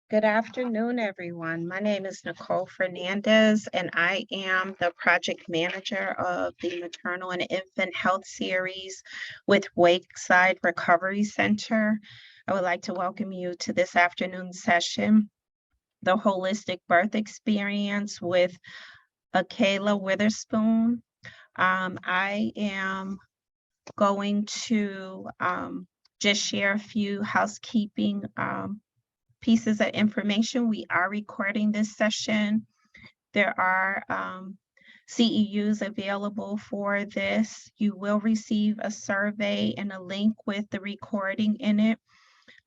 Good afternoon, everyone. My name is Nicole Fernandez, and I am the project manager of the Maternal and Infant Health Series with Wakeside Recovery Center. I would like to welcome you to this afternoon's session, The Holistic Birth Experience with Akilah Whitherspoon. I am going to just share a few housekeeping pieces of information. We are recording this session. There are CEUs available for this. You will receive a survey and a link with the recording in it.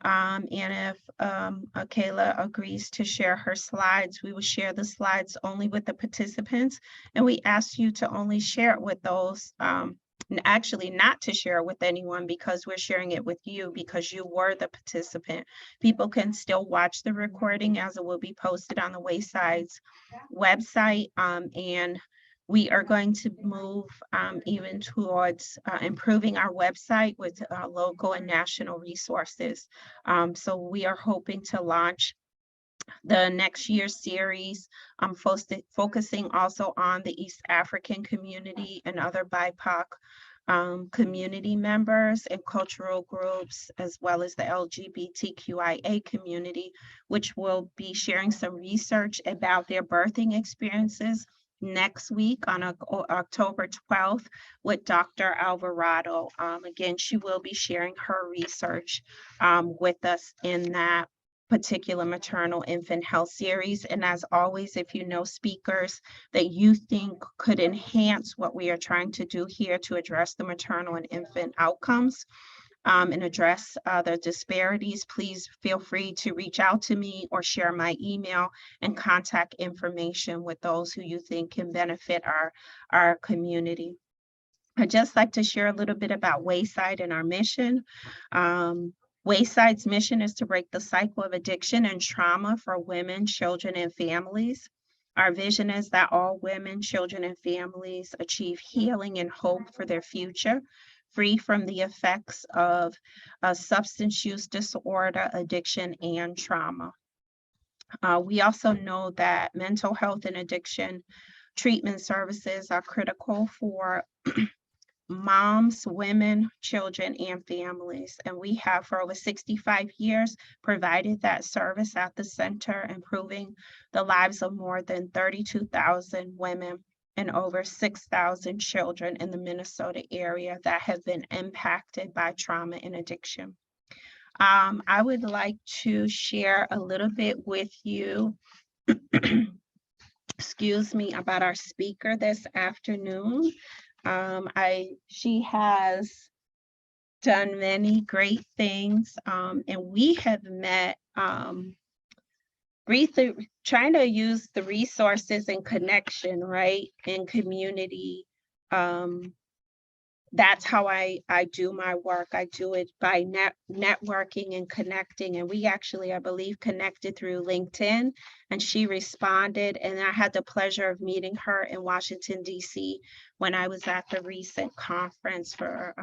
And if Akilah agrees to share her slides, we will share the slides only with the participants. And we ask you to only share it with those and actually not to share it with anyone, because we're sharing it with you because you were the participant. People can still watch the recording as it will be posted on the Wayside's website. And we are going to move even towards improving our website with local and national resources. So we are hoping to launch the next year's series, focusing also on the East African community and other BIPOC community members and cultural groups, as well as the LGBTQIA community, which will be sharing some research about their birthing experiences next week on October 12th with Dr. Alvarado. Again, she will be sharing her research with us in that particular maternal infant health series. And as always, if you know speakers that you think could enhance what we are trying to do here to address the maternal and infant outcomes and address the disparities, please feel free to reach out to me or share my email and contact information with those who you think can benefit our community. I'd just like to share a little bit about Wayside and our mission. Wayside's mission is to break the cycle of addiction and trauma for women, children, and families. Our vision is that all women, children, and families achieve healing and hope for their future, free from the effects of substance use disorder, addiction, and trauma. We also know that mental health and addiction treatment services are critical for moms, women, children, and families. And we have for over 65 years provided that service at the center, improving the lives of more than 32,000 women and over 6,000 children in the Minnesota area that have been impacted by trauma and addiction. I would like to share a little bit with you, excuse me, about our speaker this afternoon. She has done many great things, and we have met briefly trying to use the resources and connection, right, in community. That's how I do my work. I do it by networking and connecting. And we actually, I believe, connected through LinkedIn, and she responded. And I had the pleasure of meeting her in Washington, D.C. when I was at the recent conference for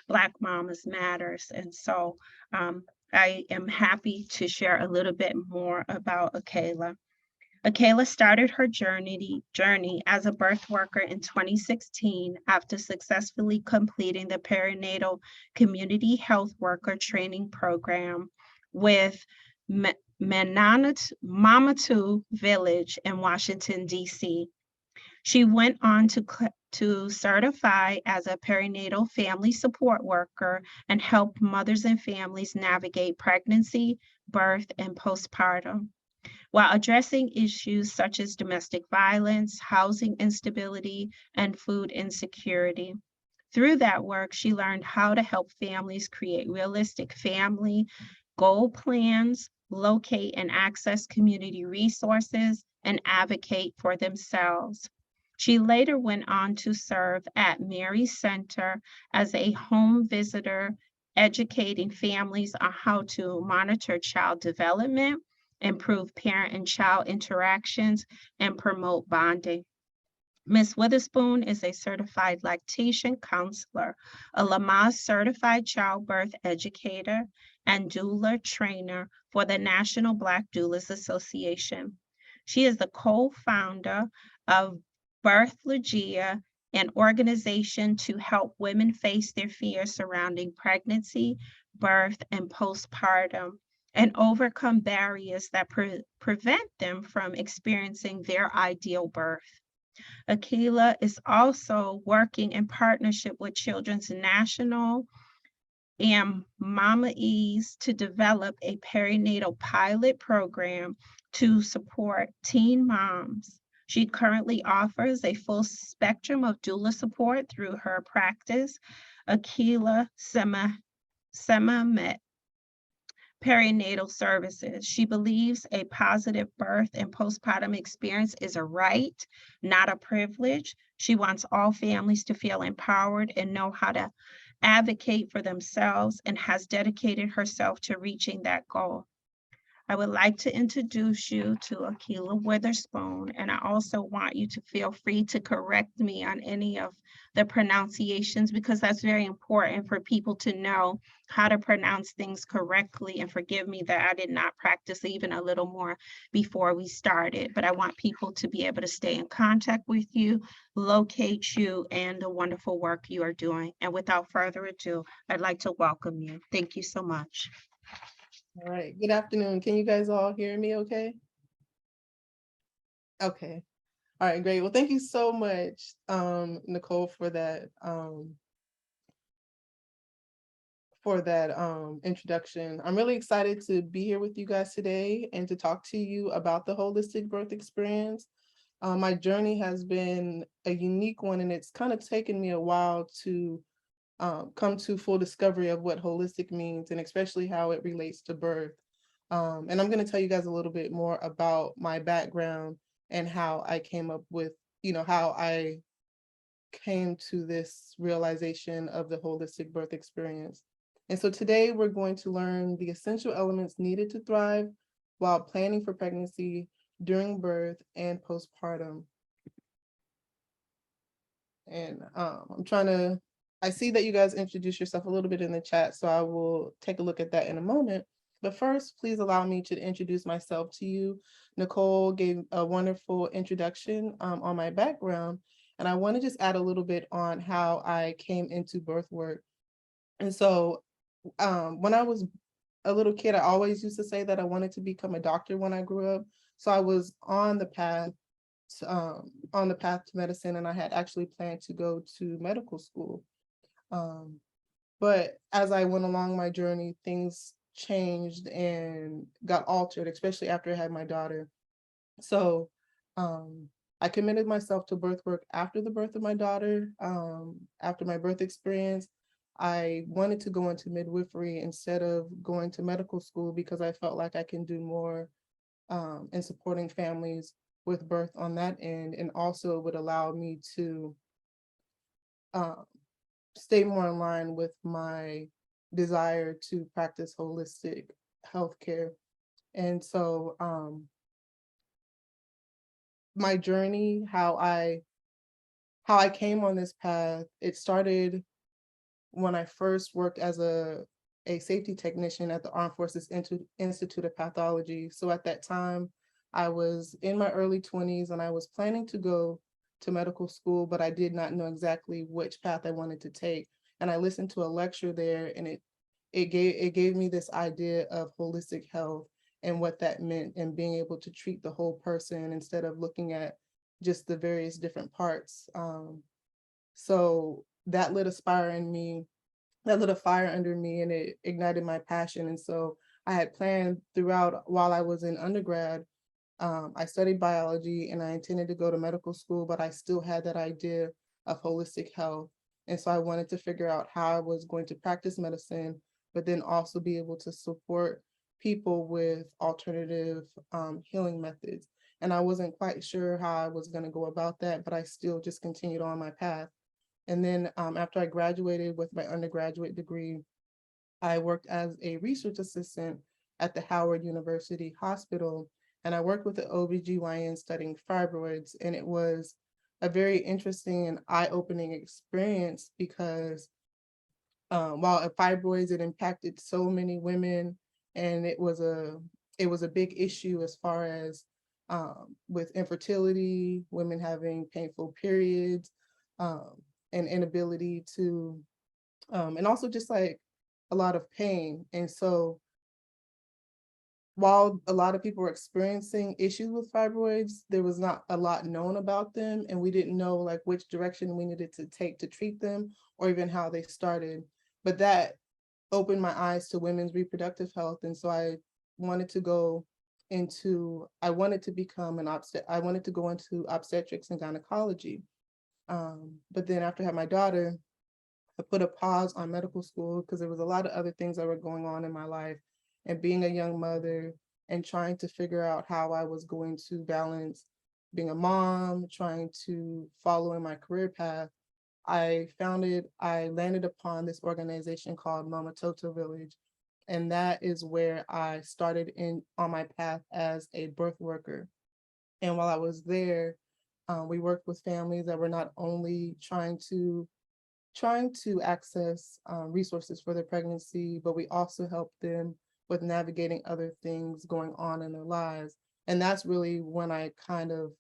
Black Mamas Matters. And so I am happy to share a little bit more about Akilah. Akilah started her journey as a birth worker in 2016 after successfully completing the perinatal community health worker training program with Mamatu Village in Washington, D.C. She went on to certify as a perinatal family support worker and help mothers and families navigate pregnancy, birth, and postpartum, while addressing issues such as domestic violence, housing instability, and food insecurity. Through that work, she learned how to help families create realistic family goal plans, locate and access community resources, and advocate for themselves. She later went on to serve at Mary Center as a home visitor, educating families on how to monitor child development, improve parent and child interactions, and promote bonding. Ms. Whitherspoon is a certified lactation counselor, a Lamaze certified childbirth educator, and doula trainer for the National Black Doulas Association. She is the co-founder of Birthologia, an organization to help women face their fears surrounding pregnancy, birth, and postpartum, and overcome barriers that prevent them from experiencing their ideal birth. Akilah is also working in partnership with Children's National and Mama Ease to develop a perinatal pilot program to support teen moms. She currently offers a full spectrum of doula support through her practice, Akilah Semamet Perinatal Services. She believes a positive birth and postpartum experience is a right, not a privilege. She wants all families to feel empowered and know how to advocate for themselves, and has dedicated herself to reaching that goal. I would like to introduce you to Akilah Whitherspoon, and I also want you to feel free to correct me on any of the pronunciations, because that's very important for people to know how to pronounce things correctly. And forgive me that I did not practice even a little more before we started, but I want people to be able to stay in contact with you, locate you, and the wonderful work you are doing. And without further ado, I'd like to welcome you. Thank you so much. All right, good afternoon. Can you guys all hear me okay? Okay. All right, great. Well, thank you so much, Nicole, for that introduction. I'm really excited to be here with you guys today and to talk to you about the holistic birth experience. My journey has been a unique one, and it's kind of taken me a while to come to full discovery of what holistic means, and especially how it relates to birth. And I'm going to tell you guys a little bit more about my background and how I came up with, how I came to this realization of the holistic birth experience. And so today we're going to learn the essential elements needed to thrive while planning for pregnancy, during birth, and postpartum. And I see that you guys introduced yourself a little bit in the chat, so I will take a look at that in a moment. But first, please allow me to introduce myself to you. Nicole gave a wonderful introduction on my background, and I want to just add a little bit on how I came into birth work. And so when I was a little kid, I always used to say that I wanted to become a doctor when I grew up. So I was on the path to medicine, and I had actually planned to go to medical school. But as I went along my journey, things changed and got altered, especially after I had my daughter. So I committed myself to birth work after the birth of my daughter. After my birth experience, I wanted to go into midwifery instead of going to medical school, because I felt like I can do more in supporting families with birth on that end, and also would allow me to stay more in line with my desire to practice holistic healthcare. And so my journey, how I came on this path, it started when I first worked as a safety technician at the Armed Forces Institute of Pathology. So at that time, I was in my early 20s, and I was planning to go to medical school, but I did not know exactly which path I wanted to take. And I listened to a lecture there, and it gave me this idea of holistic health and what that meant, and being able to treat the whole person instead of looking at just the various different parts. So that lit a fire in me, that lit a fire under me, and it ignited my passion. And so I had planned throughout, while I was in undergrad, I studied biology, and I intended to go to medical school, but I still had that idea of holistic health. And so I wanted to figure out how I was going to practice medicine, but then also be able to support people with alternative healing methods. And I wasn't quite sure how I was going to go about that, but I still just continued on my path. And then after I graduated with my undergraduate degree, I worked as a research assistant at the Howard University Hospital, and I worked with an OBGYN studying fibroids. And it was a very interesting and eye-opening experience, because while fibroids, it impacted so many women, and it was a big issue as far as with infertility, women having painful periods, and inability to, and also just like a lot of pain. And so while a lot of people were experiencing issues with fibroids, there was not a lot known about them, and we didn't know like which direction we needed to take to treat them or even how they started. But that opened my eyes to women's reproductive health. And so I wanted to go I wanted to become I wanted to go into obstetrics and gynecology. But then after I had my daughter, I put a pause on medical school because there was a lot of other things that were going on in my life, and being a young mother and trying to figure out how I was going to balance being a mom, trying to follow in my career path. I landed upon this organization called Mama Toto Village. And that is where I started on my path as a birth worker. And while I was there, we worked with families that were not only trying to access resources for their pregnancy, but we also helped them with navigating other things going on in their lives. And that's really when I kind of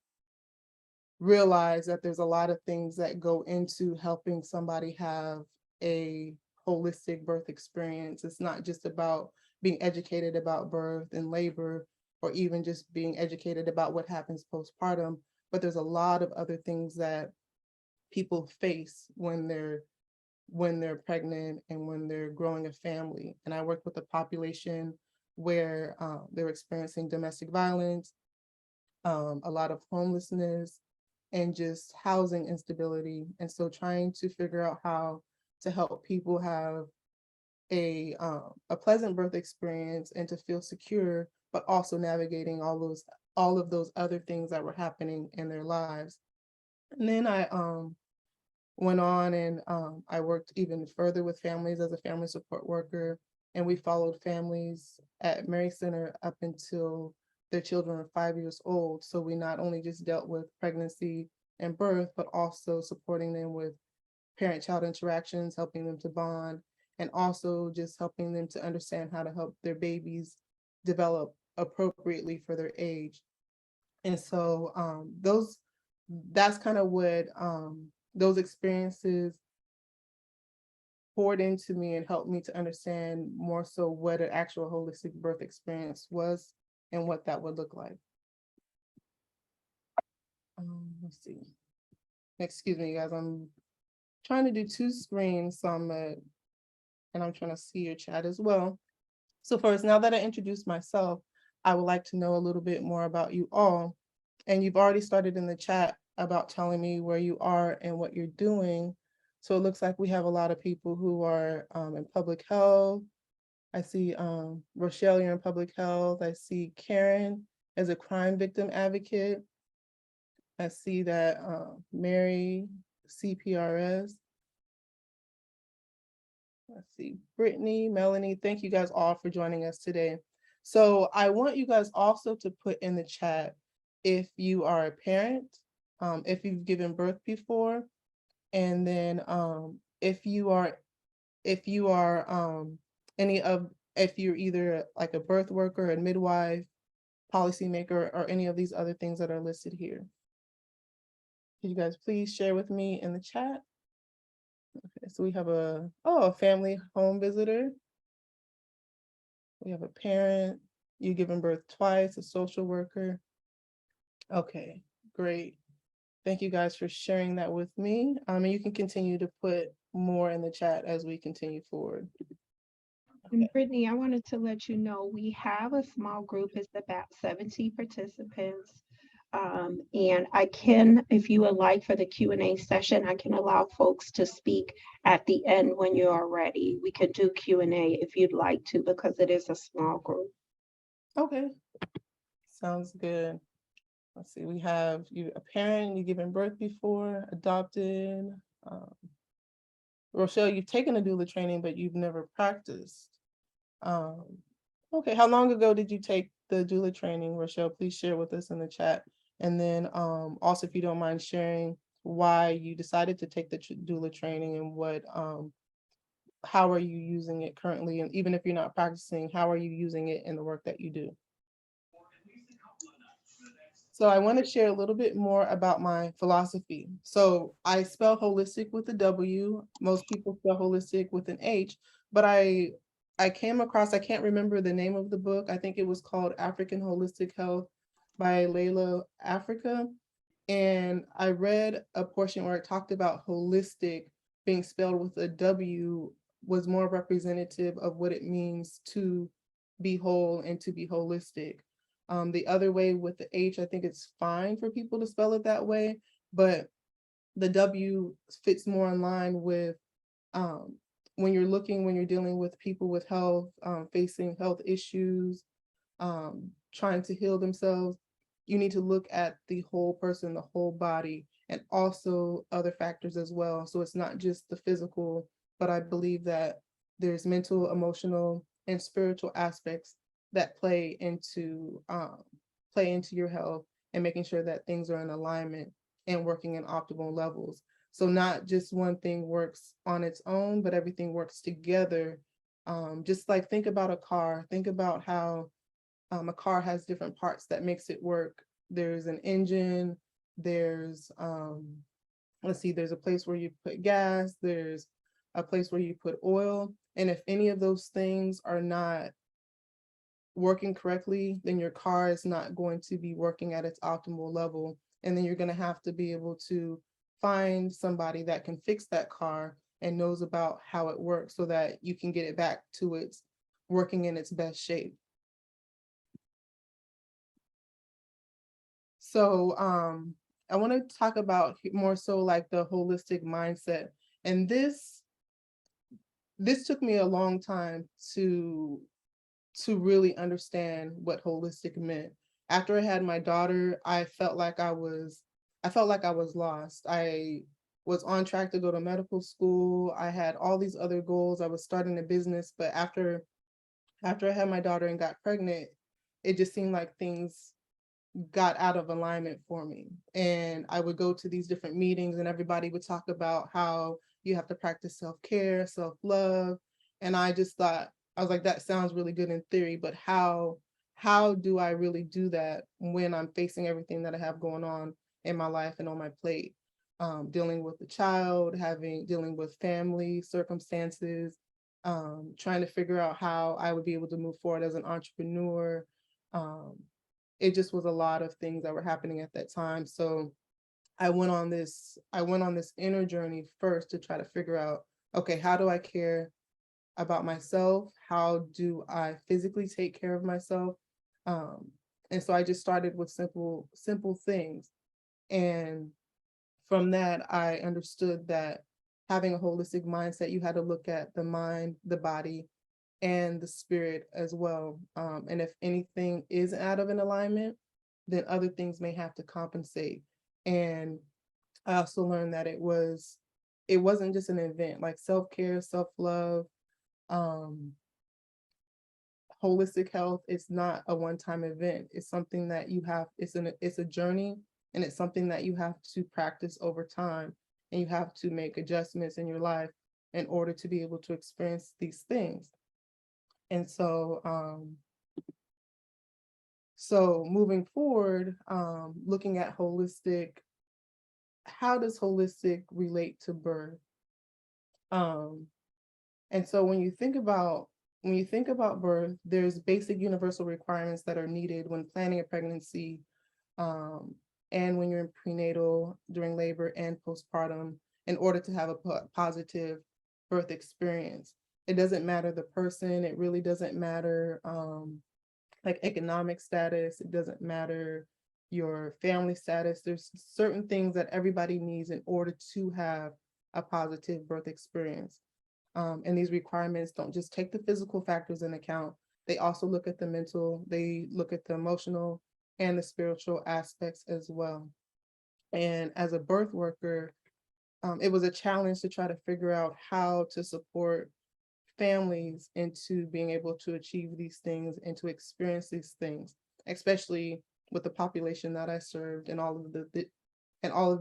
realized that there's a lot of things that go into helping somebody have a holistic birth experience. It's not just about being educated about birth and labor, or even just being educated about what happens postpartum, but there's a lot of other things that people face when they're pregnant and when they're growing a family. And I work with a population where they're experiencing domestic violence, a lot of homelessness, and just housing instability. And so trying to figure out how to help people have a pleasant birth experience and to feel secure, but also navigating all of those other things that were happening in their lives. And then I went on and I worked even further with families as a family support worker, and we followed families at Mary Center up until their children were 5 years old. So we not only just dealt with pregnancy and birth, but also supporting them with parent-child interactions, helping them to bond, and also just helping them to understand how to help their babies develop appropriately for their age. And so that's kind of what those experiences poured into me and helped me to understand more so what an actual holistic birth experience was and what that would look like. Let's see. Excuse me, guys. I'm trying to do two screens, so I'm trying to see your chat as well. So first, now that I introduced myself, I would like to know a little bit more about you all. And you've already started in the chat about telling me where you are and what you're doing. So it looks like we have a lot of people who are in public health. I see Rochelle, you're in public health. I see Karen as a crime victim advocate. I see that Mary, CPRS. Let's see, Brittany, Melanie, thank you guys all for joining us today. So I want you guys also to put in the chat if you are a parent, if you've given birth before, and then if you're either like a birth worker, a midwife, policymaker, or any of these other things that are listed here. Could you guys please share with me in the chat? Okay, so we have a family home visitor. We have a parent, you given birth twice, a social worker. Okay, great. Thank you guys for sharing that with me. And you can continue to put more in the chat as we continue forward. And Brittany, I wanted to let you know we have a small group. It's about 70 participants. And I can, if you would like for the Q&A session, I can allow folks to speak at the end when you are ready. We could do Q&A if you'd like to, because it is a small group. Okay, sounds good. Let's see, we have you a parent, you given birth before, adopted. Rochelle, you've taken a doula training, but you've never practiced. Okay, how long ago did you take the doula training, Rochelle? Please share with us in the chat. And then also, if you don't mind sharing why you decided to take the doula training and how are you using it currently? And even if you're not practicing, how are you using it in the work that you do? So I want to share a little bit more about my philosophy. So I spell holistic with a W. Most people spell holistic with an H, but I came across, I can't remember the name of the book. I think it was called African Holistic Health by Layla Africa. And I read a portion where it talked about holistic being spelled with a W was more representative of what it means to be whole and to be holistic. The other way with the H, I think it's fine for people to spell it that way, but the W fits more in line with when you're dealing with people with health, facing health issues, trying to heal themselves. You need to look at the whole person, the whole body, and also other factors as well. So it's not just the physical, but I believe that there's mental, emotional, and spiritual aspects that play into your health and making sure that things are in alignment and working in optimal levels. So not just one thing works on its own, but everything works together. Just like think about a car, think about how a car has different parts that makes it work. There's an engine, there's there's a place where you put gas, there's a place where you put oil. And if any of those things are not working correctly, then your car is not going to be working at its optimal level. And then you're going to have to be able to find somebody that can fix that car and knows about how it works so that you can get it back to its working in its best shape. So I want to talk about more so like the holistic mindset. And this took me a long time to really understand what holistic meant. After I had my daughter, I felt like I was lost. I was on track to go to medical school. I had all these other goals. I was starting a business, but after I had my daughter and got pregnant, it just seemed like things got out of alignment for me. And I would go to these different meetings and everybody would talk about how you have to practice self-care, self-love. And I just thought, I was like, that sounds really good in theory, but how do I really do that when I'm facing everything that I have going on in my life and on my plate? Dealing with the child, dealing with family circumstances, trying to figure out how I would be able to move forward as an entrepreneur. It just was a lot of things that were happening at that time. So I went on this inner journey first to try to figure out, okay, how do I care about myself? How do I physically take care of myself? And so I just started with simple things. And from that, I understood that having a holistic mindset, you had to look at the mind, the body, and the spirit as well. And if anything is out of an alignment, then other things may have to compensate. And I also learned that it wasn't just an event, like self-care, self-love, holistic health. It's not a one-time event. It's something that it's a journey, and it's something that you have to practice over time, and you have to make adjustments in your life in order to be able to experience these things. And so moving forward, looking at holistic, how does holistic relate to birth? And so when you think about birth, there's basic universal requirements that are needed when planning a pregnancy, and when you're in prenatal, during labor, and postpartum, in order to have a positive birth experience. It doesn't matter the person. It really doesn't matter like economic status. It doesn't matter your family status. There's certain things that everybody needs in order to have a positive birth experience. And these requirements don't just take the physical factors in account. They also look at the mental, they look at the emotional and the spiritual aspects as well. And as a birth worker, it was a challenge to try to figure out how to support families into being able to achieve these things and to experience these things, especially with the population that I served and all of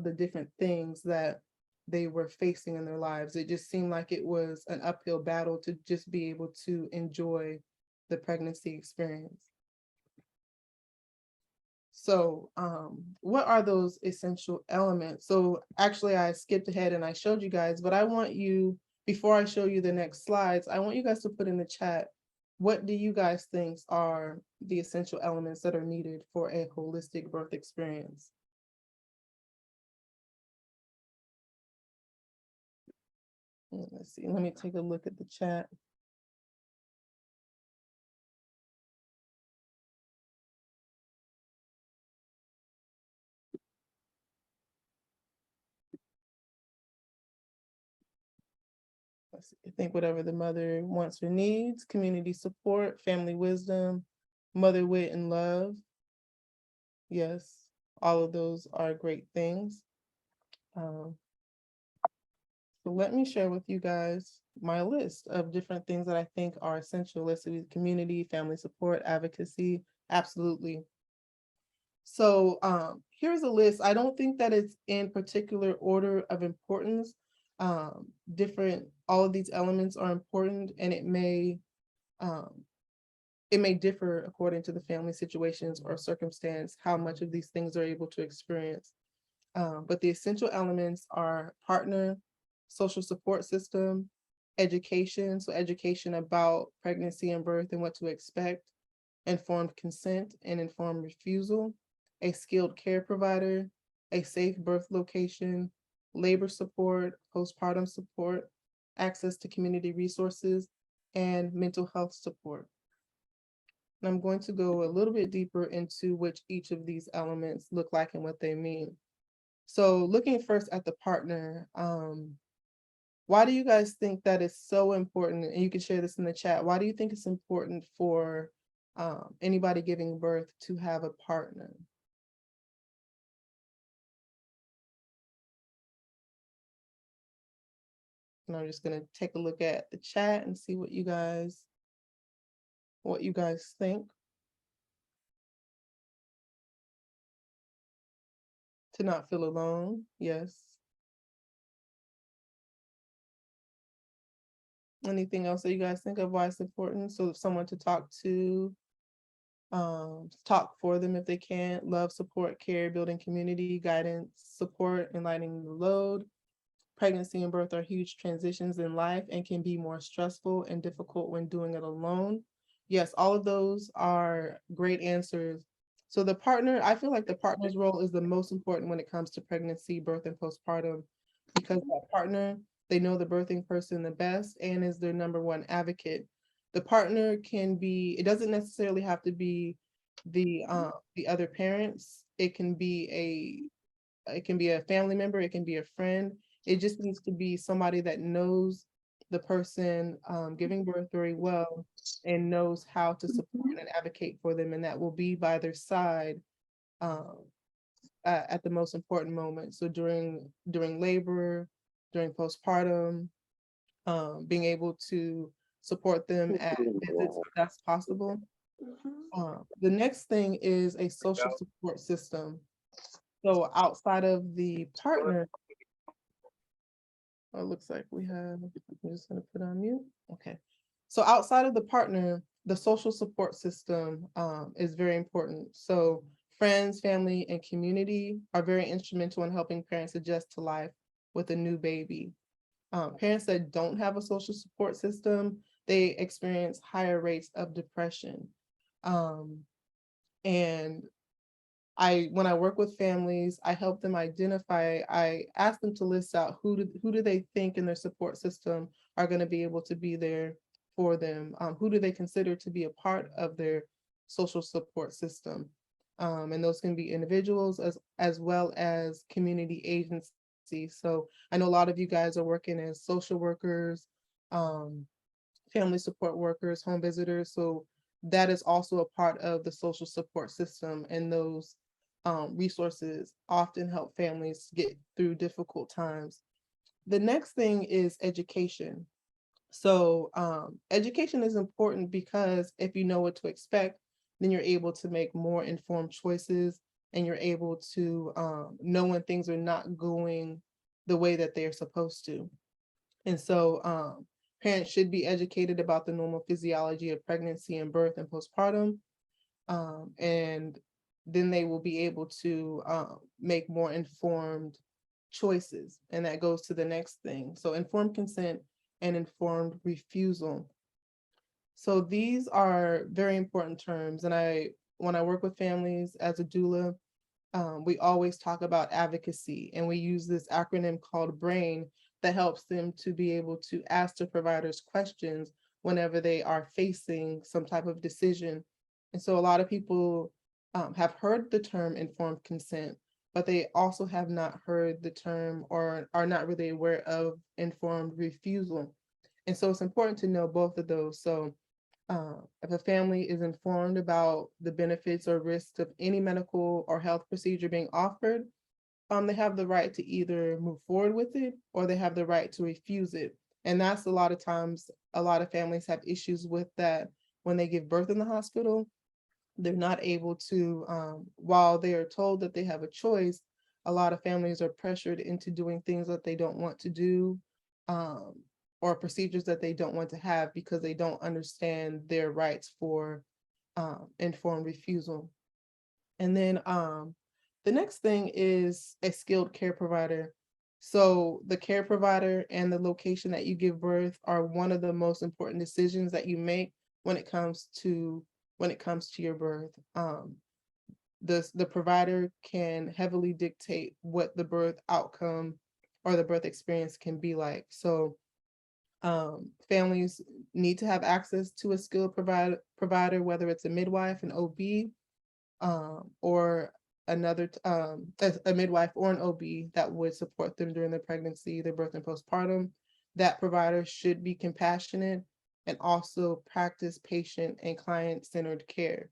the different things that they were facing in their lives. It just seemed like it was an uphill battle to just be able to enjoy the pregnancy experience. So what are those essential elements? So actually I skipped ahead and I showed you guys, but I want you, before I show you the next slides, I want you guys to put in the chat, what do you guys think are the essential elements that are needed for a holistic birth experience? Let's see, let me take a look at the chat. I think whatever the mother wants or needs, community support, family wisdom, mother wit and love. Yes, all of those are great things. So let me share with you guys my list of different things that I think are essential. Let's see, community, family support, advocacy, absolutely. So here's a list. I don't think that it's in particular order of importance. All of these elements are important, and it may differ according to the family situations or circumstance, how much of these things are able to experience. But the essential elements are partner, social support system, education, so education about pregnancy and birth and what to expect, informed consent and informed refusal, a skilled care provider, a safe birth location, labor support, postpartum support, access to community resources, and mental health support. And I'm going to go a little bit deeper into which each of these elements look like and what they mean. So looking first at the partner, why do you guys think that is so important? And you can share this in the chat. Why do you think it's important for anybody giving birth to have a partner? And I'm just gonna take a look at the chat and see what you guys think. To not feel alone, yes. Anything else that you guys think of why it's important? So someone to talk to, talk for them if they can't, love, support, care, building community, guidance, support, and lightening the load. Pregnancy and birth are huge transitions in life and can be more stressful and difficult when doing it alone. Yes, all of those are great answers. So the partner, I feel like the partner's role is the most important when it comes to pregnancy, birth, and postpartum, because that partner, they know the birthing person the best and is their number one advocate. The partner can be, it doesn't necessarily have to be the other parents. It can be a family member, it can be a friend. It just needs to be somebody that knows the person giving birth very well and knows how to support and advocate for them, and that will be by their side at the most important moment. So during labor, during postpartum, being able to support them at visits if that's possible. The next thing is a social support system. So outside of the partner, it looks like we have, I'm just gonna put on mute. Okay. So outside of the partner, the social support system is very important. So friends, family, and community are very instrumental in helping parents adjust to life with a new baby. Parents that don't have a social support system, they experience higher rates of depression. And when I work with families, I help them identify, I ask them to list out who do they think in their support system are going to be able to be there for them? Who do they consider to be a part of their social support system? And those can be individuals as well as community agencies. So I know a lot of you guys are working as social workers, family support workers, home visitors. So that is also a part of the social support system, and those resources often help families get through difficult times. The next thing is education. So education is important because if you know what to expect, then you're able to make more informed choices, and you're able to know when things are not going the way that they're supposed to. And so parents should be educated about the normal physiology of pregnancy and birth and postpartum. And then they will be able to make more informed choices. And that goes to the next thing. So informed consent and informed refusal. So these are very important terms. And when I work with families as a doula, we always talk about advocacy, and we use this acronym called BRAIN that helps them to be able to ask the providers questions whenever they are facing some type of decision. And so a lot of people have heard the term informed consent, but they also have not heard the term or are not really aware of informed refusal. And so it's important to know both of those. So if a family is informed about the benefits or risks of any medical or health procedure being offered, they have the right to either move forward with it or they have the right to refuse it. And that's a lot of times, a lot of families have issues with that when they give birth in the hospital. They're not able to, while they are told that they have a choice, a lot of families are pressured into doing things that they don't want to do, or procedures that they don't want to have because they don't understand their rights for informed refusal. And then the next thing is a skilled care provider. So the care provider and the location that you give birth are one of the most important decisions that you make when it comes to your birth. The provider can heavily dictate what the birth outcome or the birth experience can be like. So families need to have access to a skilled provider, whether it's a midwife, an OB, or a midwife or an OB that would support them during their pregnancy, their birth and postpartum. That provider should be compassionate and also practice patient and client-centered care.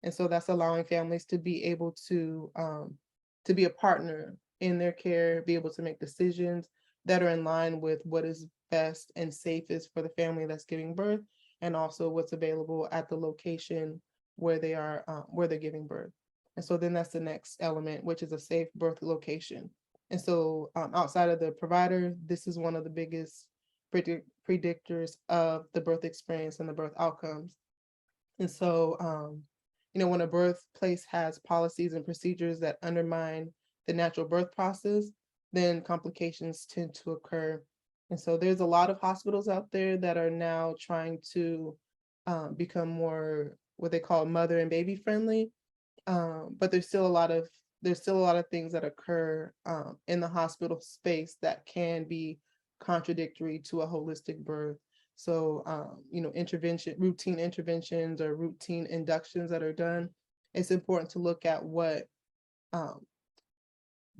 And so that's allowing families to be able to be a partner in their care, be able to make decisions that are in line with what is best and safest for the family that's giving birth, and also what's available at the location where they're giving birth. And so then that's the next element, which is a safe birth location. And so outside of the provider, this is one of the biggest predictors of the birth experience and the birth outcomes. And so, when a birthplace has policies and procedures that undermine the natural birth process, then complications tend to occur. And so there's a lot of hospitals out there that are now trying to become more what they call mother and baby friendly. But there's still a lot of things that occur in the hospital space that can be contradictory to a holistic birth. So, routine interventions or routine inductions that are done, it's important to look at what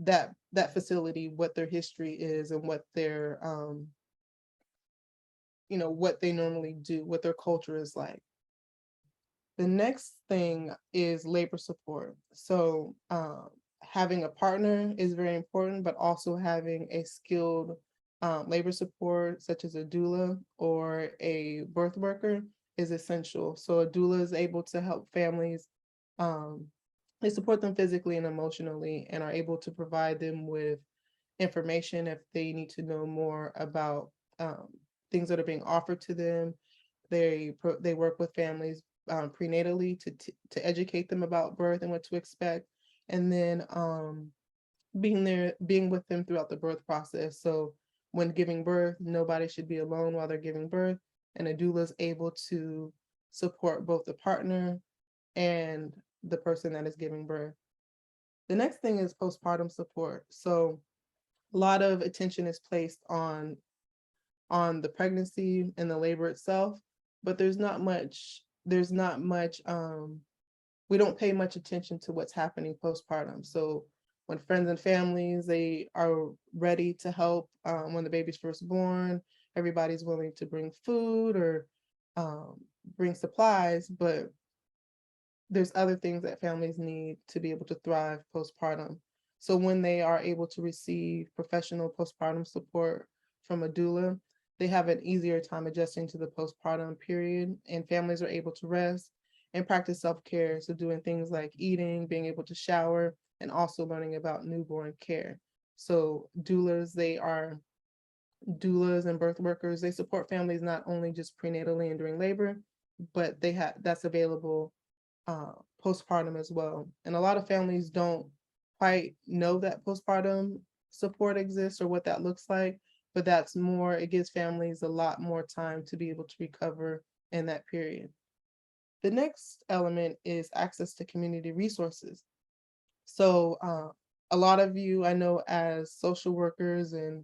that facility, what their history is and what their, what they normally do, what their culture is like. The next thing is labor support. So having a partner is very important, but also having a skilled labor support, such as a doula or a birth worker, is essential. So a doula is able to help families. They support them physically and emotionally and are able to provide them with information if they need to know more about things that are being offered to them. They work with families prenatally to educate them about birth and what to expect, and then being with them throughout the birth process. So when giving birth, nobody should be alone while they're giving birth, and a doula is able to support both the partner and the person that is giving birth. The next thing is postpartum support. So a lot of attention is placed on the pregnancy and the labor itself, but there's not much, we don't pay much attention to what's happening postpartum. So when friends and families, they are ready to help when the baby's first born, everybody's willing to bring food or bring supplies, but there's other things that families need to be able to thrive postpartum. So when they are able to receive professional postpartum support from a doula, they have an easier time adjusting to the postpartum period, and families are able to rest and practice self-care. So doing things like eating, being able to shower, and also learning about newborn care. So they are doulas and birth workers. They support families not only just prenatally and during labor, but that's available postpartum as well. And a lot of families don't quite know that postpartum support exists or what that looks like, but it gives families a lot more time to be able to recover in that period. The next element is access to community resources. So a lot of you I know as social workers and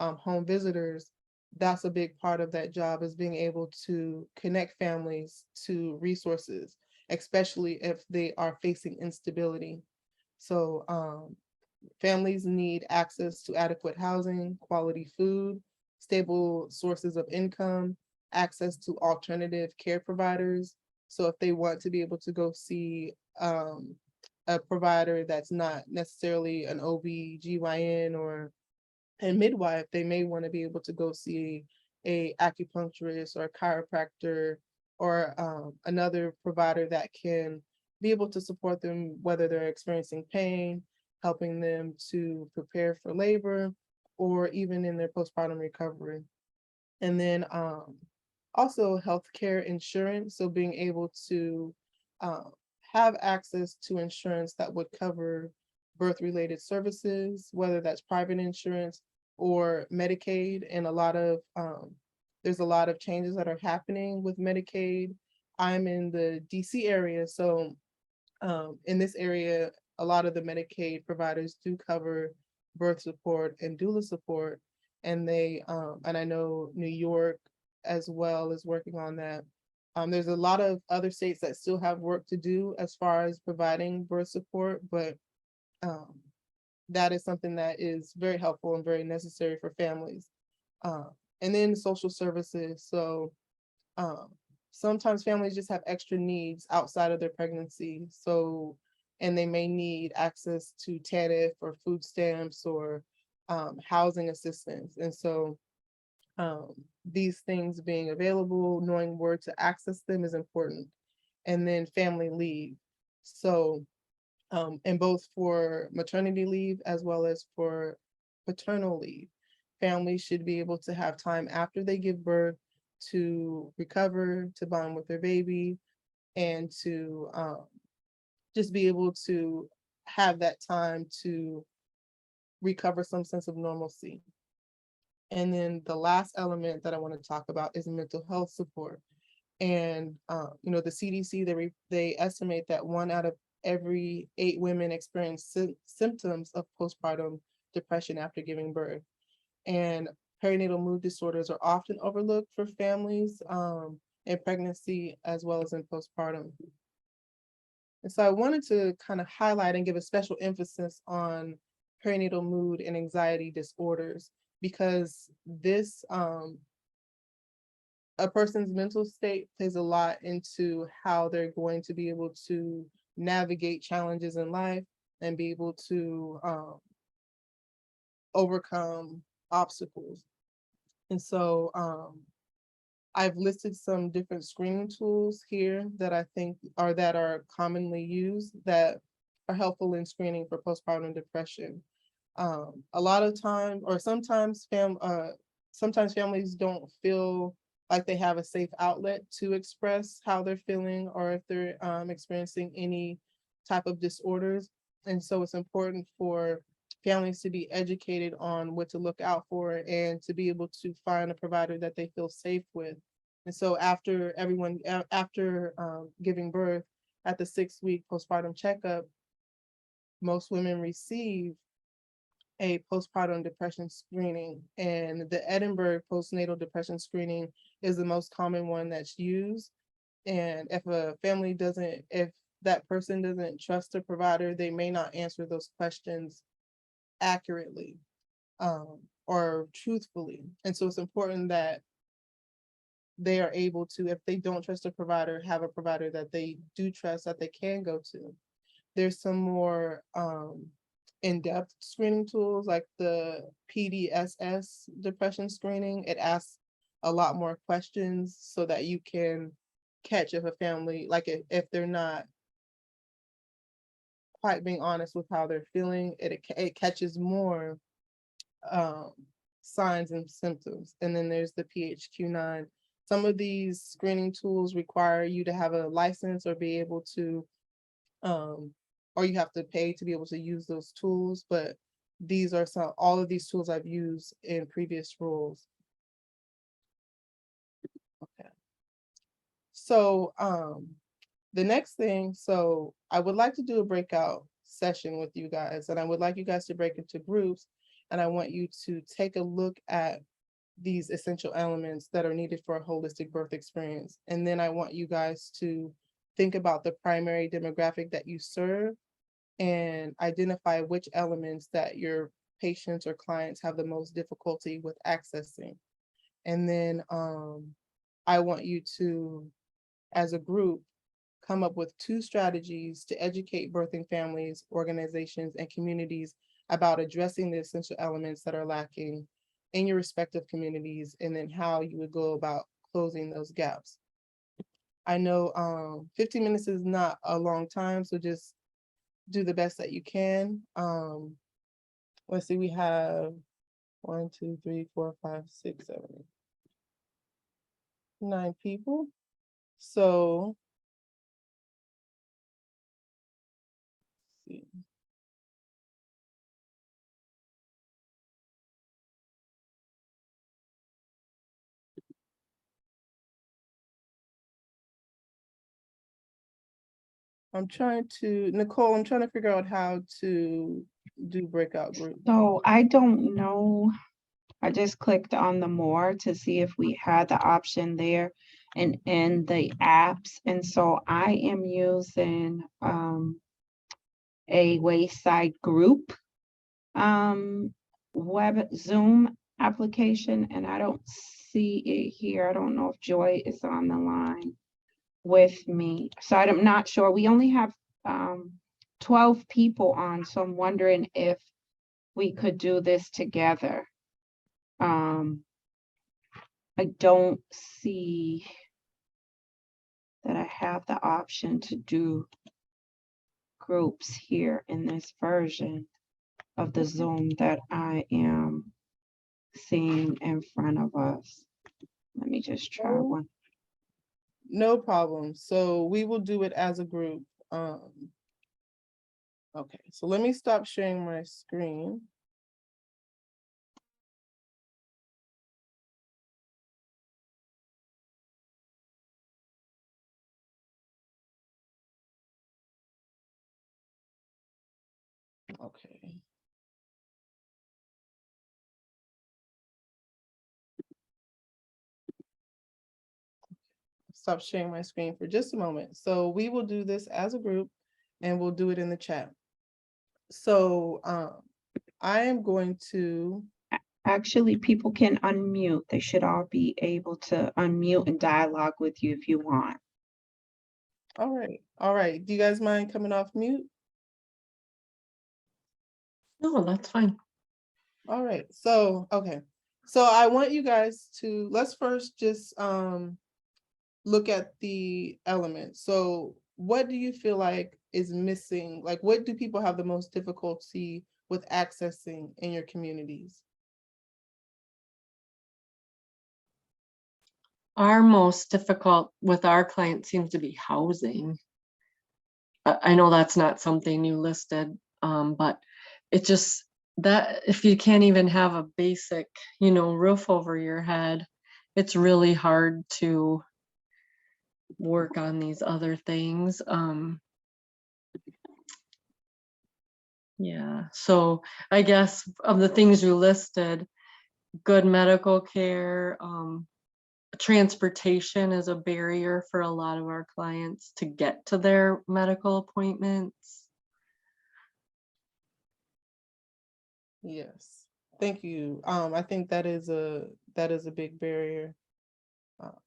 home visitors, that's a big part of that job, is being able to connect families to resources, especially if they are facing instability. So families need access to adequate housing, quality food, stable sources of income, access to alternative care providers. So if they want to be able to go see a provider that's not necessarily an OB/GYN or a midwife, they may want to be able to go see a acupuncturist or a chiropractor or another provider that can be able to support them, whether they're experiencing pain, helping them to prepare for labor, or even in their postpartum recovery. And then also healthcare insurance, so being able to have access to insurance that would cover birth-related services, whether that's private insurance or Medicaid. And there's a lot of changes that are happening with Medicaid. I'm in the DC area, so in this area, a lot of the Medicaid providers do cover birth support and doula support. And and I know New York as well is working on that. There's a lot of other states that still have work to do as far as providing birth support, but that is something that is very helpful and very necessary for families. And then social services. So sometimes families just have extra needs outside of their pregnancy. So, and they may need access to TANF or food stamps or housing assistance. And so these things being available, knowing where to access them is important. And then family leave. So, and both for maternity leave as well as for paternal leave, families should be able to have time after they give birth to recover, to bond with their baby, and to just be able to have that time to recover some sense of normalcy. And then the last element that I want to talk about is mental health support. And the CDC, they estimate that 1 out of every 8 women experience symptoms of postpartum depression after giving birth. And perinatal mood disorders are often overlooked for families in pregnancy as well as in postpartum. And so I wanted to kind of highlight and give a special emphasis on perinatal mood and anxiety disorders, because a person's mental state plays a lot into how they're going to be able to navigate challenges in life and be able to overcome obstacles. And so I've listed some different screening tools here that I think are commonly used that are helpful in screening for postpartum depression. A lot of times, or sometimes families don't feel like they have a safe outlet to express how they're feeling or if they're experiencing any type of disorders. And so it's important for families to be educated on what to look out for and to be able to find a provider that they feel safe with. And so after giving birth, at the 6-week postpartum checkup, most women receive a postpartum depression screening, and the Edinburgh postnatal depression screening is the most common one that's used. And if that person doesn't trust a provider, they may not answer those questions accurately or truthfully. And so it's important that they are able to, if they don't trust a provider, have a provider that they do trust that they can go to. There's some more in-depth screening tools like the PDSS depression screening. It asks a lot more questions so that you can catch if a family, like if they're not quite being honest with how they're feeling, it catches more signs and symptoms. And then there's the PHQ-9. Some of these screening tools require you to have a license or be able to, or you have to pay to be able to use those tools. But these are all of these tools I've used in previous roles. Okay. So the next thing, so I would like to do a breakout session with you guys, and I would like you guys to break into groups, and I want you to take a look at these essential elements that are needed for a holistic birth experience. And then I want you guys to think about the primary demographic that you serve and identify which elements that your patients or clients have the most difficulty with accessing. And then I want you to, as a group, come up with 2 strategies to educate birthing families, organizations, and communities about addressing the essential elements that are lacking in your respective communities, and then how you would go about closing those gaps. I know 15 minutes is not a long time, so just do the best that you can. Let's see, we have 1, 2, 3, 4, 5, 6, 7, 8, 9 people. So let's see. Nicole, I'm trying to figure out how to do breakout groups. So I don't know. I just clicked on the more to see if we had the option there and in the apps. And so I am using a Wayside group web Zoom application, and I don't see it here. I don't know if Joy is on the line with me. So I'm not sure. We only have 12 people on, so I'm wondering if we could do this together. I don't see that I have the option to do groups here in this version of the Zoom that I am seeing in front of us. Let me just try one. No problem. So we will do it as a group. Okay, so let me stop sharing my screen. Okay. Stop sharing my screen for just a moment. So we will do this as a group and we'll do it in the chat. So I am going to. Actually, people can unmute. They should all be able to unmute and dialogue with you if you want. All right. All right. Do you guys mind coming off mute? No, that's fine. All right. So, okay. So I want you guys to, let's first just look at the elements. So what do you feel like is missing? Like, what do people have the most difficulty with accessing in your communities? Our most difficult with our clients seems to be housing. I know that's not something you listed, but it just, that if you can't even have a basic, roof over your head, it's really hard to work on these other things. Yeah, so I guess of the things you listed, good medical care, transportation is a barrier for a lot of our clients to get to their medical appointments. Yes, thank you. I think that is a big barrier.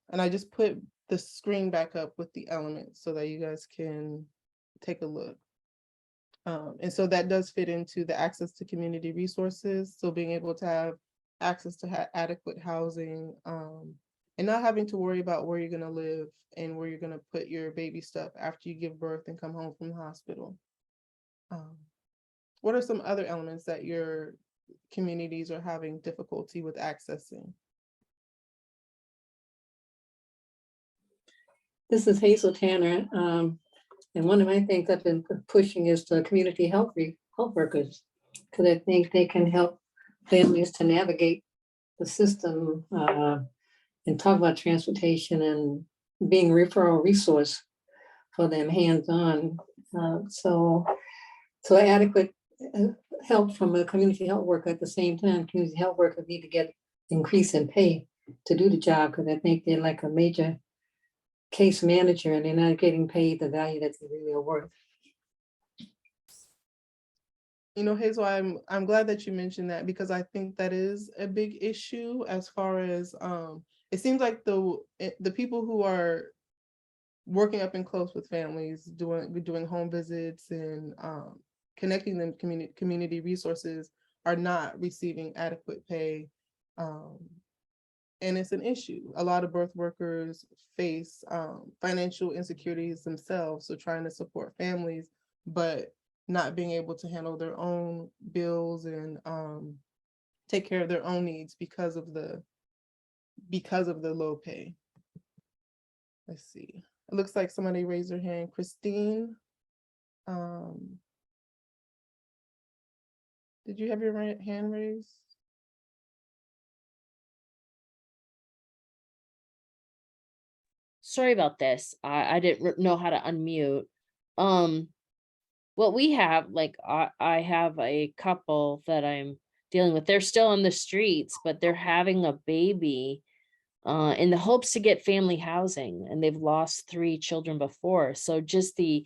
And I just put the screen back up with the elements so that you guys can take a look. And so that does fit into the access to community resources. So being able to have access to adequate housing, and not having to worry about where you're going to live and where you're going to put your baby stuff after you give birth and come home from the hospital. What are some other elements that you're communities are having difficulty with accessing? This is Hazel Tanner. And one of my things I've been pushing is the community health workers, because I think they can help families to navigate the system and talk about transportation and being a referral resource for them hands-on. So adequate help from a community health worker. At the same time, community health workers need to get increase in pay to do the job, because I think they're like a major case manager and they're not getting paid the value that they really are worth. You know, Hazel, I'm glad that you mentioned that, because I think that is a big issue as far as it seems like the people who are working up and close with families, doing home visits and connecting them community resources are not receiving adequate pay. And it's an issue. A lot of birth workers face financial insecurities themselves, so trying to support families, but not being able to handle their own bills and take care of their own needs because of the low pay. Let's see. It looks like somebody raised their hand. Christine. Did you have your hand raised? Sorry about this. I didn't know how to unmute. What we have, like, I have a couple that I'm dealing with. They're still on the streets, but they're having a baby in the hopes to get family housing, and they've lost 3 children before. So just the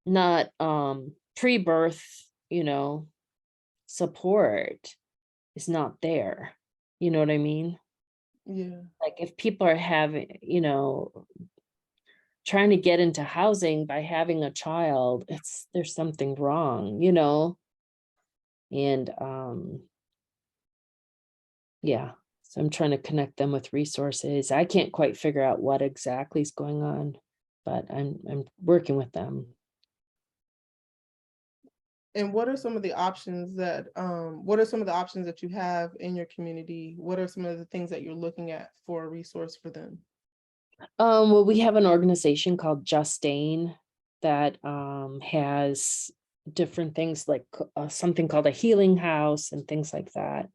not pre-birth, support is not there. You know what I mean? Yeah. Like if people are having, trying to get into housing by having a child, there's something wrong, and yeah, so I'm trying to connect them with resources. I can't quite figure out what exactly is going on, but I'm working with them. And what are some of the options that you have in your community? What are some of the things that you're looking at for a resource for them? Well, we have an organization called Justine that has different things like something called a healing house and things like that.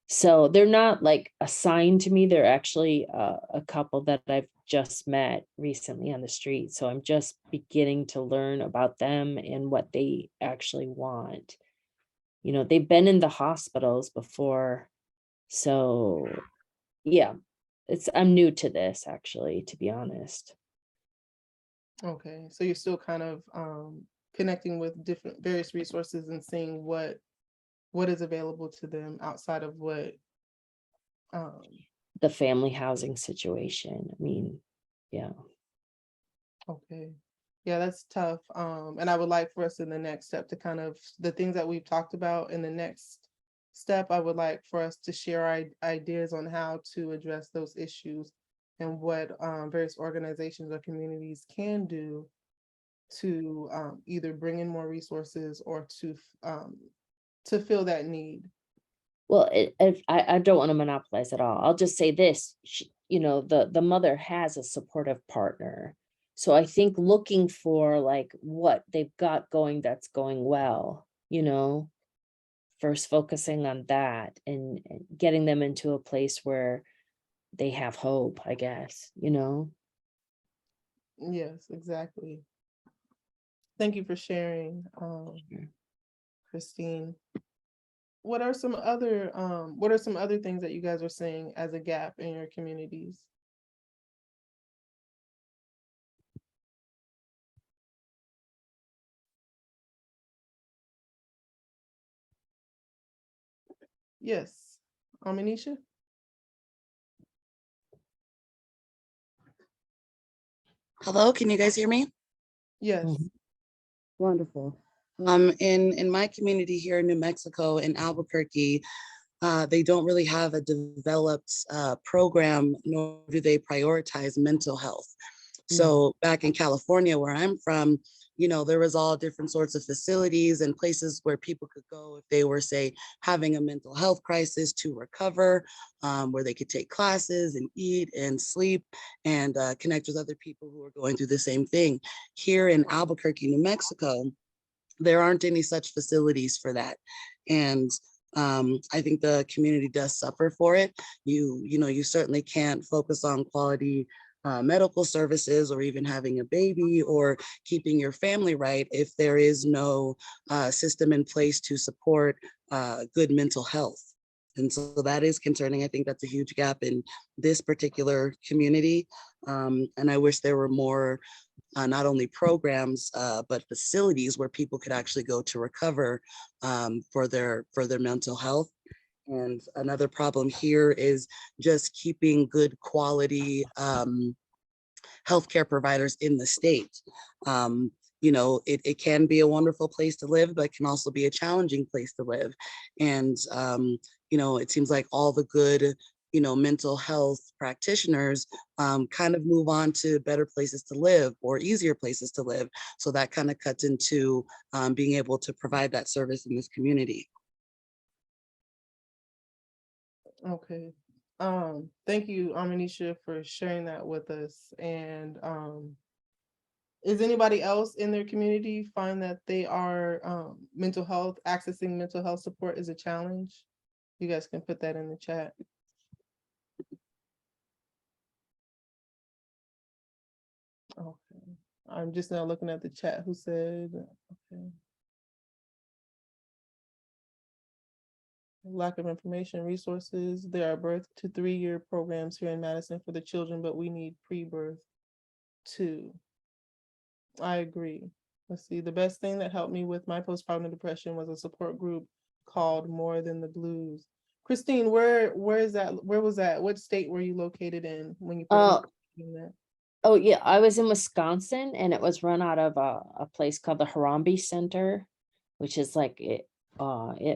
So they're not like assigned to me. They're actually a couple that I've just met recently on the street. So I'm just beginning to learn about them and what they actually want. They've been in the hospitals before. So yeah, I'm new to this actually, to be honest. Okay, so you're still kind of connecting with various resources and seeing what is available to them outside of what the family housing situation. I mean, yeah. Okay. Yeah, that's tough. And I would like for us in the next step to kind of the things that we've talked about in the next step, I would like for us to share our ideas on how to address those issues and what various organizations or communities can do to either bring in more resources or to fill that need. Well, I don't want to monopolize at all. I'll just say this, the mother has a supportive partner. So I think looking for like what they've got going that's going well, first focusing on that and getting them into a place where they have hope, I guess, Yes, exactly. Thank you for sharing, Christine. What are some other things that you guys are seeing as a gap in your communities? Yes, Anisha? Hello, can you guys hear me? Yes. Mhm. Wonderful. In my community here in New Mexico, in Albuquerque, they don't really have a developed program, nor do they prioritize mental health. So back in California, where I'm from, you know, there was all different sorts of facilities and places where people could go if they were, say, having a mental health crisis to recover, where they could take classes and eat and sleep and connect with other people who are going through the same thing. Here in Albuquerque, New Mexico, there aren't any such facilities for that. And I think the community does suffer for it. You know, you certainly can't focus on quality medical services or even having a baby or keeping your family right if there is no system in place to support good mental health. And so that is concerning. I think that's a huge gap in this particular community. And I wish there were more not only programs, but facilities where people could actually go to recover for their mental health. And another problem here is just keeping good quality healthcare providers in the state. You know, it can be a wonderful place to live, but it can also be a challenging place to live. And, you know, it seems like all the good, you know, mental health practitioners kind of move on to better places to live or easier places to live. So that kind of cuts into being able to provide that service in this community. Okay. Thank you, Amanisha, for sharing that with us. And is anybody else in their community find that they are accessing mental health support is a challenge? You guys can put that in the chat. Okay. I'm just now looking at the chat who said, okay. Lack of information, resources. There are birth to 3-year programs here in Madison for the children, but we need pre-birth too. I agree. Let's see. The best thing that helped me with my postpartum depression was a support group called More Than the Blues. Christine, where is that? Where was that? What state were you located in when you participated in that? Oh yeah, I was in Wisconsin, and it was run out of a place called the Harambee Center, which is like a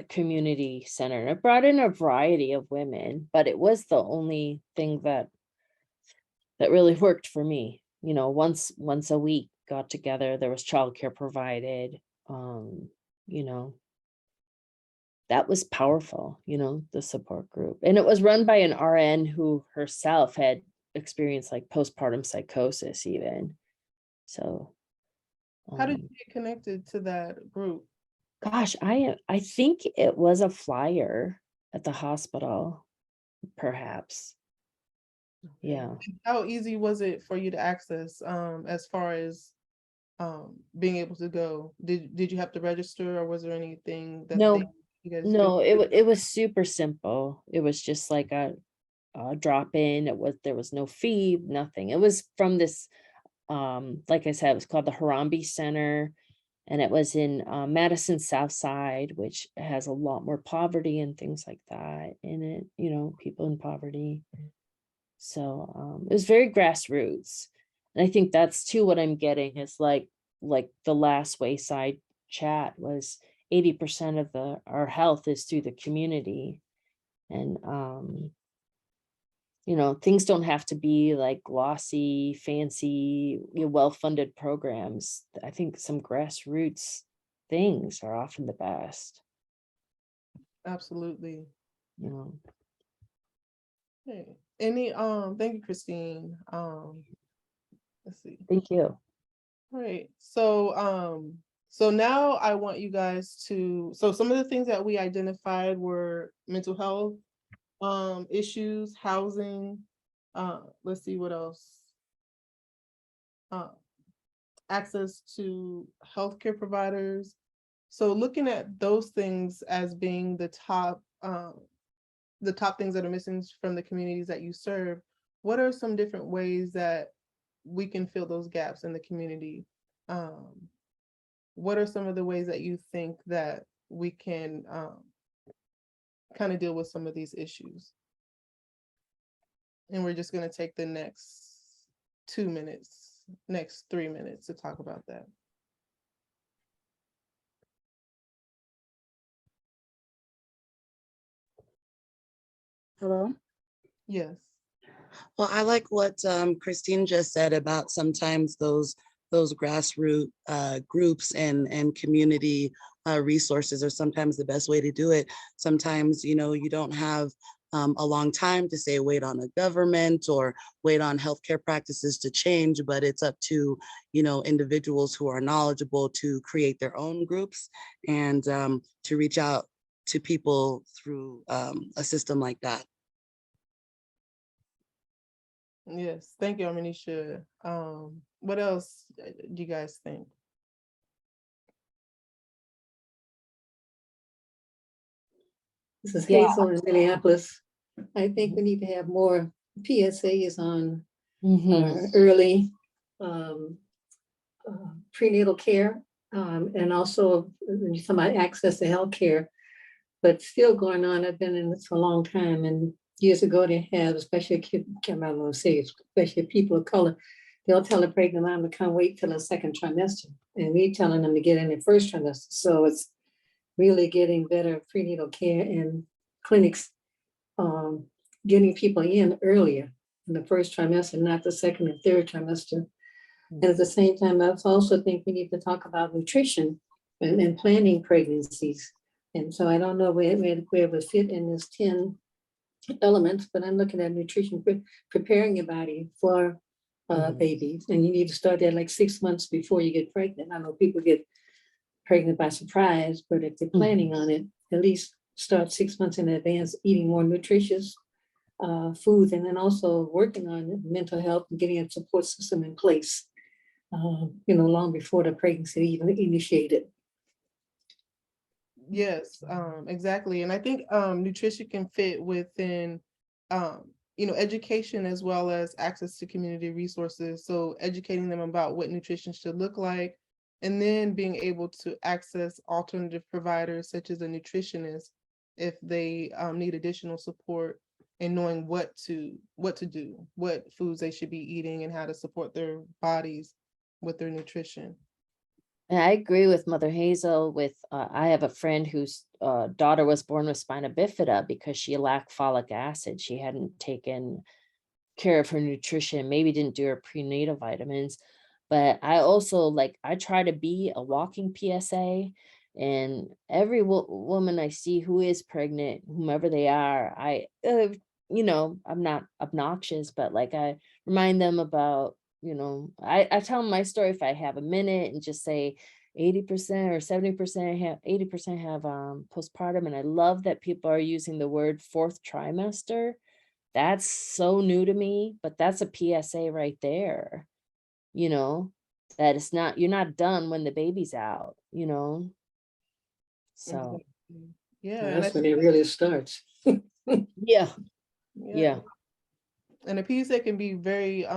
community center. And it brought in a variety of women, but it was the only thing that really worked for me. You know, once a week got together, there was childcare provided. You know, that was powerful, you know, the support group. And it was run by an RN who herself had experienced like postpartum psychosis even. So How did you get connected to that group? gosh, I think it was a flyer at the hospital, perhaps. Yeah. How easy was it for you to access as far as being able to go? Did you have to register, or was there anything that you guys No, it was super simple. It was just like a drop in. There was no fee, nothing. It was from this like I said, it was called the Harambee Center, and it was in Madison South Side, which has a lot more poverty and things like that in it, you know, people in poverty. So it was very grassroots. And I think that's too what I'm getting is like the last Wayside chat was 80% of our health is through the community. And you know, things don't have to be like glossy, fancy, well-funded programs. I think some grassroots things are often the best. Absolutely. You know. Okay. Thank you, Christine. Let's see. Thank you. All right. So now I want you guys to, so some of the things that we identified were mental health issues, housing, let's see what else. Access to healthcare providers. So looking at those things as being the top things that are missing from the communities that you serve, what are some different ways that we can fill those gaps in the community? What are some of the ways that you think that we can kind of deal with some of these issues? And we're just going to take the next 3 minutes to talk about that. Hello? Yes. Well, I like what Christine just said about sometimes those grassroots groups and community resources are sometimes the best way to do it. Sometimes, you know, you don't have a long time to say wait on a government or wait on healthcare practices to change, but it's up to, you know, individuals who are knowledgeable to create their own groups and to reach out to people through a system like that. Yes, thank you, Amanisha. What else do you guys think? This is Yeah. Hazel in Minneapolis. I think we need to have more PSAs on early prenatal care, and also when you talk about access to healthcare, but still going on. I've been in this for a long time, and years ago they have, especially can't remember say, especially people of color, they'll tell a pregnant mom to come wait till the second trimester, and we're telling them to get in the first trimester. So it's really getting better prenatal care in clinics, getting people in earlier in the first trimester, not the second and third trimester. And at the same time, I also think we need to talk about nutrition and planning pregnancies. And so I don't know where it would fit in this 10 elements, but I'm looking at nutrition, preparing your body for babies. And you need to start that like 6 months before you get pregnant. I know people get pregnant by surprise, but if they're planning on it, at least start 6 months in advance, eating more nutritious foods, and then also working on mental health and getting a support system in place, you know, long before the pregnancy even initiated. Yes, exactly. And I think nutrition can fit within, you know, education as well as access to community resources. So educating them about what nutrition should look like, and then being able to access alternative providers such as a nutritionist if they need additional support, and knowing what to do, what foods they should be eating, and how to support their bodies with their nutrition. And I agree with Mother Hazel with, I have a friend whose daughter was born with spina bifida because she lacked folic acid. She hadn't taken care of her nutrition, maybe didn't do her prenatal vitamins. But I also I try to be a walking PSA, and every woman I see who is pregnant, whomever they are, you know, I'm not obnoxious, but I remind them about, you know, I tell them my story if I have a minute, and just say 80% or 70% have 80% have postpartum. And I love that people are using the word fourth trimester. That's so new to me, but that's a PSA right there, you know, that it's not, you're not done when the baby's out, you know. So Exactly. Yeah, Well, and that's when it really starts. yeah. yeah. And a PSA can be very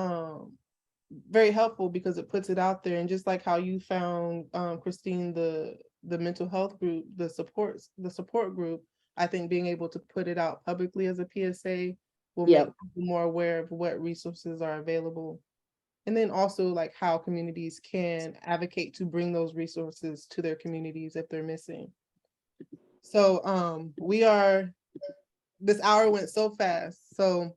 very helpful because it puts it out there. And just like how you found, Christine, the mental health group, the support group, I think being able to put it out publicly as a PSA will make people more aware of what resources are available. And then also how communities can advocate to bring those resources to their communities if they're missing. So this hour went so fast. So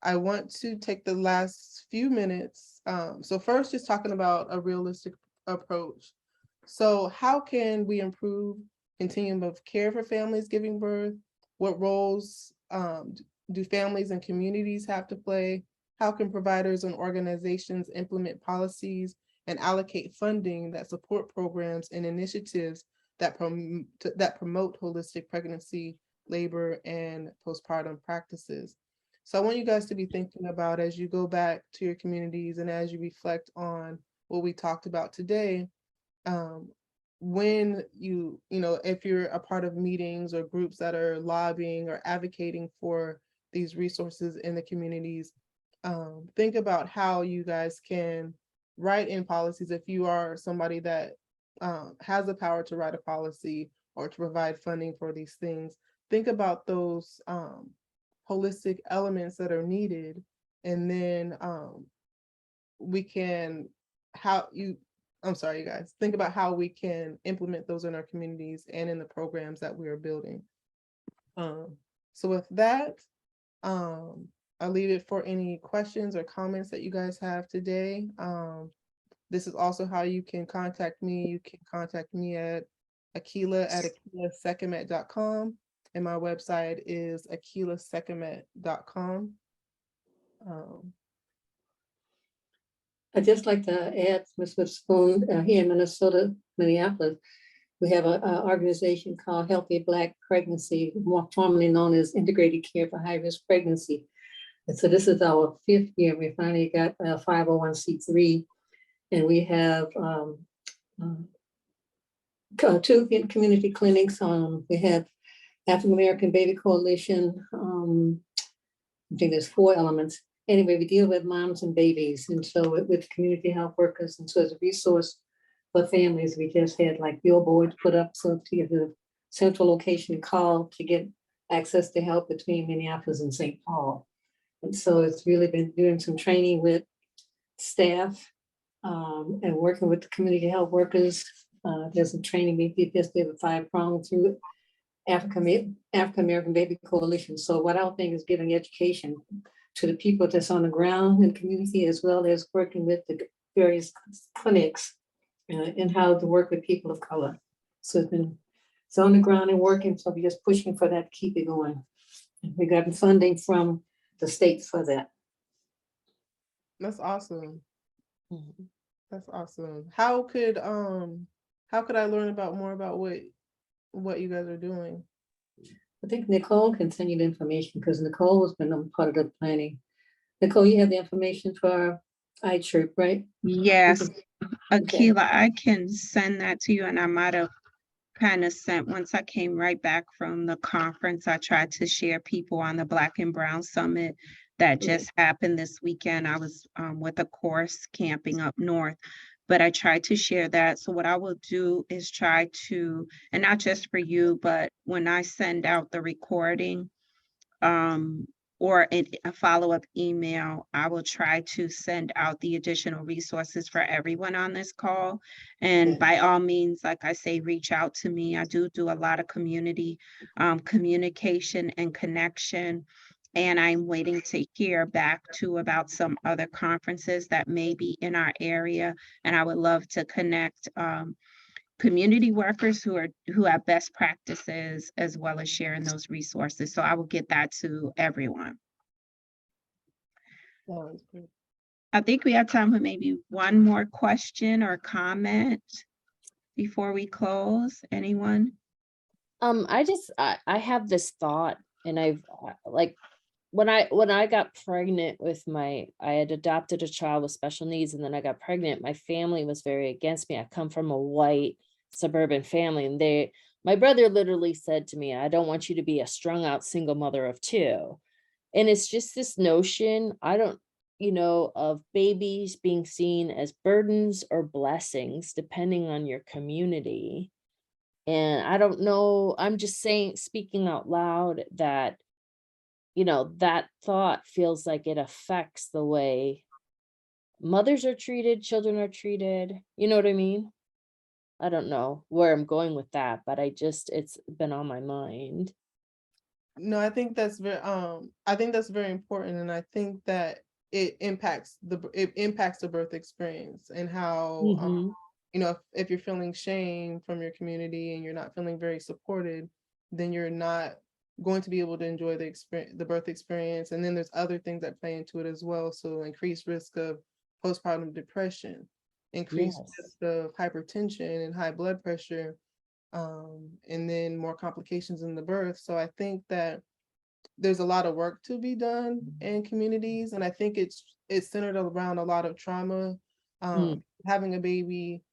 I want to take the last few minutes. So first, just talking about a realistic approach. So how can we improve continuum of care for families giving birth? What roles do families and communities have to play? How can providers and organizations implement policies and allocate funding that support programs and initiatives that promote holistic pregnancy, labor, and postpartum practices? So I want you guys to be thinking about, as you go back to your communities and as you reflect on what we talked about today, when you know, if you're a part of meetings or groups that are lobbying or advocating for these resources in the communities, think about how you guys can write in policies. If you are somebody that has the power to write a policy or to provide funding for these things, think about those holistic elements that are needed, and then we can I'm sorry, you guys, think about how we can implement those in our communities and in the programs that we are building. So with that, I'll leave it for any questions or comments that you guys have today. This is also how you can contact me. You can contact me at Akilah@akilasecamet.com, and my website is akilasecamet.com. I'd just like to add, Ms. Whitherspoon, here in Minnesota, Minneapolis, we have an organization called Healthy Black Pregnancy, more formally known as Integrated Care for High-Risk Pregnancy. And so this is our 5th year. We finally got a 501c3, and we have 2 community clinics. We have African American Baby Coalition. I think there's 4 elements. Anyway, we deal with moms and babies, and so with community health workers, and so as a resource for families, we just had like billboards put up so to get the central location call to get access to help between Minneapolis and St. Paul. And so it's really been doing some training with staff and working with the community health workers. There's some training we did yesterday with 5-pronged through African American Baby Coalition. So what our thing is giving education to the people that's on the ground in the community, as well as working with the various clinics and how to work with people of color. So it's on the ground and working. So we're just pushing for that to keep it going. We got funding from the state for that. That's awesome. Mhm. That's awesome. How could I learn more about what you guys are doing? I think Nicole can send you the information because Nicole has been a part of the planning. Nicole, you have the information for iChirp, right? Yes, Okay. Akilah, I can send that to you, and I might have kind of sent, once I came right back from the conference, I tried to share people on the Black and Brown Summit that just happened this weekend. I was with a course camping up north, but I tried to share that. So what I will do is try to, and not just for you, but when I send out the recording, or a follow-up email, I will try to send out the additional resources for everyone on this call. And Okay. by all means, like I say, reach out to me. I do a lot of community communication and connection. And I'm waiting to hear back too about some other conferences that may be in our area. And I would love to connect community workers who have best practices, as well as sharing those resources. So I will get that to everyone. Sounds good. I think we have time for maybe one more question or comment before we close. Anyone? I have this thought, and I've like when I got pregnant with I had adopted a child with special needs, and then I got pregnant. My family was very against me. I come from a white suburban family, and my brother literally said to me, "I don't want you to be a strung out single mother of 2." And it's just this notion, of babies being seen as burdens or blessings, depending on your community. And I don't know, I'm just speaking out loud that, that thought feels like it affects the way mothers are treated, children are treated. You know what I mean? I don't know where I'm going with that, but it's been on my mind. No, I think that's very important, and I think that it impacts the birth experience and how Mhm. if you're feeling shame from your community and you're not feeling very supported, then you're not going to be able to enjoy the birth experience. And then there's other things that play into it as well. So increased risk of postpartum depression, increased Yes. risk of hypertension and high blood pressure, and then more complications in the birth. So I think that there's a lot of work to be done in communities, and I think it's centered around a lot of trauma. Having a baby,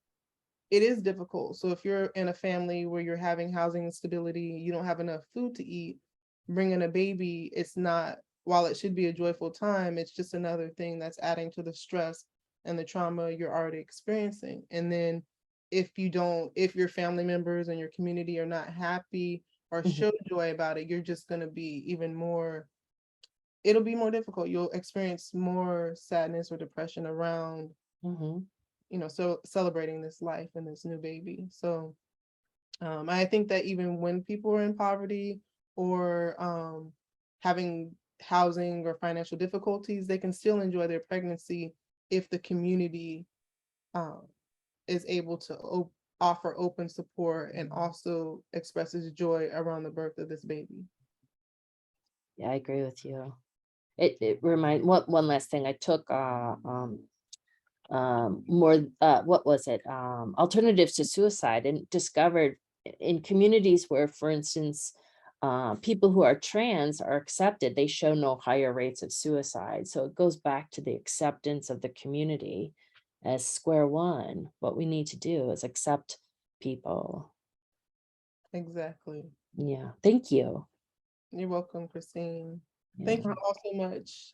it is difficult. So if you're in a family where you're having housing instability, you don't have enough food to eat, bringing a baby, it's not, while it should be a joyful time, it's just another thing that's adding to the stress and the trauma you're already experiencing. And then if your family members and your community are not happy or show joy about it, you're just going to be it'll be more difficult. You'll experience more sadness or depression around so celebrating this life and this new baby. So I think that even when people are in poverty or having housing or financial difficulties, they can still enjoy their pregnancy if the community is able to offer open support and also expresses joy around the birth of this baby. Yeah, I agree with you. It one last thing. I took what was it? Alternatives to suicide, and discovered in communities where, for instance, people who are trans are accepted, they show no higher rates of suicide. So it goes back to the acceptance of the community as square one. What we need to do is accept people. Exactly. Yeah, thank you. You're welcome, Christine. Yeah. Thank you all so much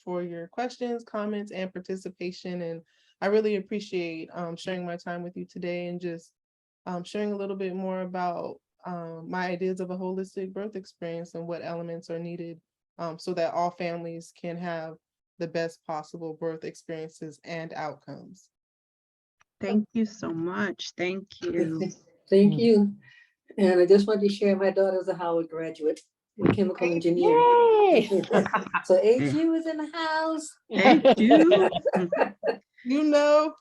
for your questions, comments, and participation. And I really appreciate sharing my time with you today and just sharing a little bit more about my ideas of a holistic birth experience and what elements are needed so that all families can have the best possible birth experiences and outcomes. Thank you so much. Thank you. Thank you. And I just wanted to share, my daughter's a Howard graduate, a chemical engineer. Yay! So HU is in the house. Thank you. You know,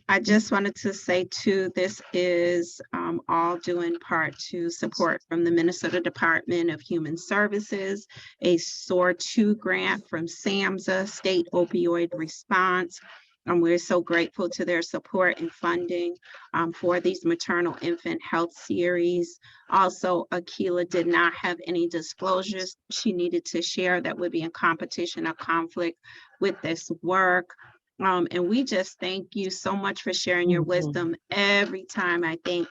I just wanted to say too, this is all due in part to support from the Minnesota Department of Human Services, a SOAR 2 grant from SAMHSA, State Opioid Response. We're so grateful to their support and funding for these maternal infant health series. Also, Akilah did not have any disclosures she needed to share that would be in competition or conflict with this work. And we just thank you so much for sharing your wisdom. Every time I think,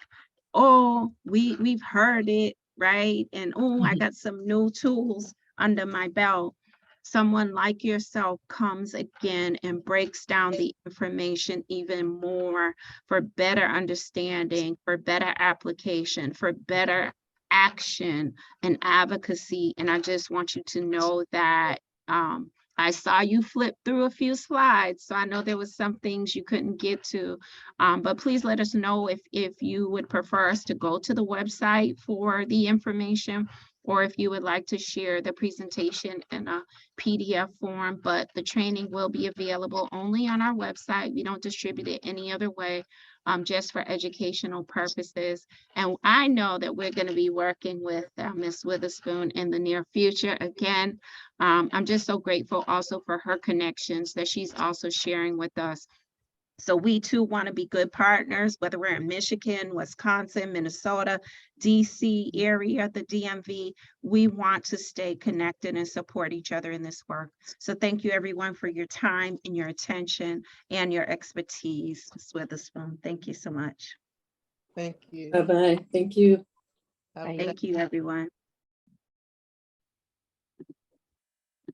oh, we've heard it, right? And oh, I got some new tools under my belt. Someone like yourself comes again and breaks down the information even more for better understanding, for better application, for better action and advocacy. And I just want you to know that I saw you flip through a few slides, so I know there was some things you couldn't get to, but please let us know if you would prefer us to go to the website for the information, or if you would like to share the presentation in a PDF form. But the training will be available only on our website. We don't distribute it any other way, just for educational purposes. And I know that we're going to be working with Ms. Whitherspoon in the near future. Again, I'm just so grateful also for her connections that she's also sharing with us. So we too want to be good partners, whether we're in Michigan, Wisconsin, Minnesota, DC area, the DMV. We want to stay connected and support each other in this work. So thank you everyone for your time and your attention and your expertise. Ms. Whitherspoon, thank you so much. thank you. Bye-bye. Thank you. Have a good Thank you, everyone.